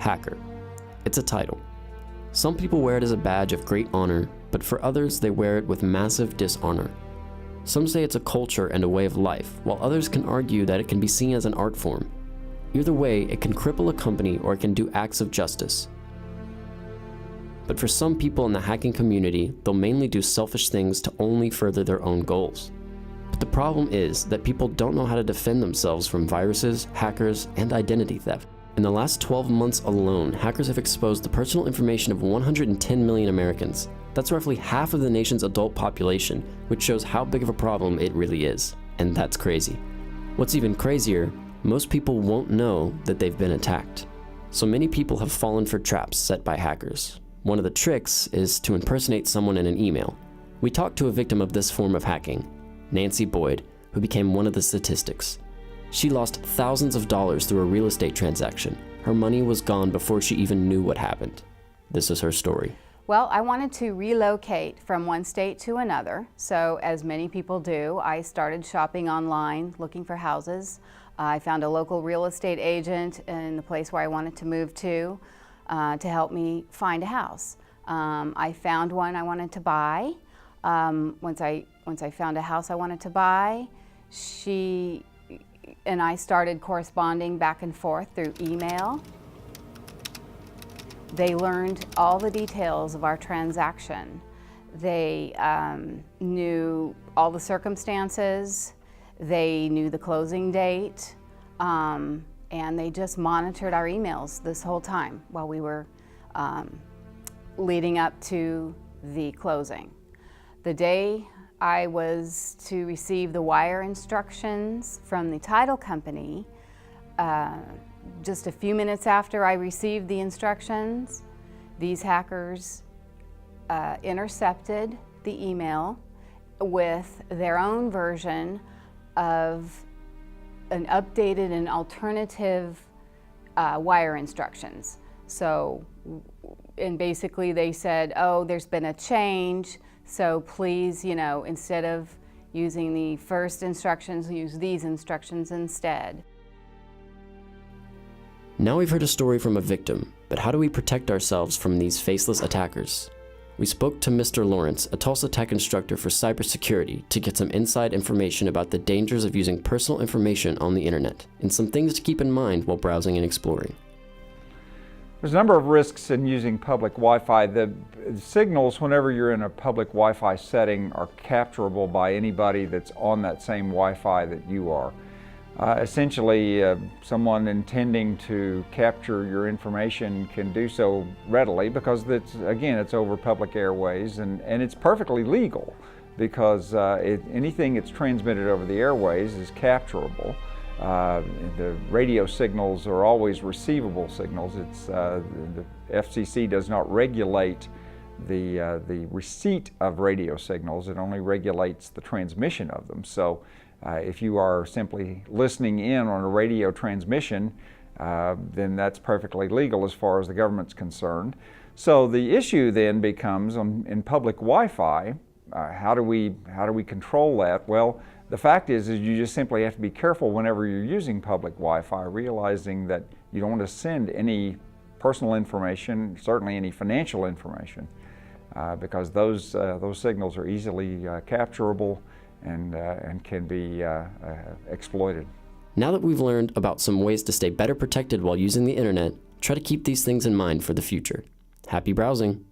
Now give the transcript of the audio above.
Hacker. It's a title. Some people wear it as a badge of great honor, but for others they wear it with massive dishonor. Some say it's a culture and a way of life, while others can argue that it can be seen as an art form. Either way, it can cripple a company or it can do acts of justice. But for some people in the hacking community, they'll mainly do selfish things to only further their own goals. But the problem is that people don't know how to defend themselves from viruses, hackers, and identity theft. In the last 12 months alone, hackers have exposed the personal information of 110 million Americans. That's roughly half of the nation's adult population, which shows how big of a problem it really is. And that's crazy. What's even crazier, most people won't know that they've been attacked. So many people have fallen for traps set by hackers. One of the tricks is to impersonate someone in an email. We talked to a victim of this form of hacking, Nancy Boyd, who became one of the statistics. She lost thousands of dollars through a real estate transaction. Her money was gone before she even knew what happened. This is her story. Well, I wanted to relocate from one state to another. So as many people do, I started shopping online, looking for houses. I found a local real estate agent in the place where I wanted to move to help me find a house. I found one I wanted to buy. Once I found a house I wanted to buy, she and I started corresponding back and forth through email. They learned all the details of our transaction. They knew all the circumstances. They knew the closing date. And they just monitored our emails this whole time while we were leading up to the closing. The day I was to receive the wire instructions from the title company, just a few minutes after I received the instructions, these hackers intercepted the email with their own version of an updated and alternative wire instructions. So, and basically they said, oh, there's been a change, so please, instead of using the first instructions, use these instructions instead. Now we've heard a story from a victim, but how do we protect ourselves from these faceless attackers? We spoke to Mr. Lawrence, a Tulsa Tech instructor for cybersecurity, to get some inside information about the dangers of using personal information on the internet, and some things to keep in mind while browsing and exploring. There's a number of risks in using public Wi-Fi. The signals, whenever you're in a public Wi-Fi setting, are capturable by anybody that's on that same Wi-Fi that you are. Essentially, someone intending to capture your information can do so readily because it's over public airways, and it's perfectly legal because anything that's transmitted over the airways is capturable. The radio signals are always receivable signals. The FCC does not regulate the receipt of radio signals. It only regulates the transmission of them. So if you are simply listening in on a radio transmission, then that's perfectly legal as far as the government's concerned. So the issue then becomes in public Wi-Fi, how do we control that? Well, the fact is you just simply have to be careful whenever you're using public Wi-Fi, realizing that you don't want to send any personal information, certainly any financial information, because those signals are easily capturable and can be exploited. Now that we've learned about some ways to stay better protected while using the internet, try to keep these things in mind for the future. Happy browsing!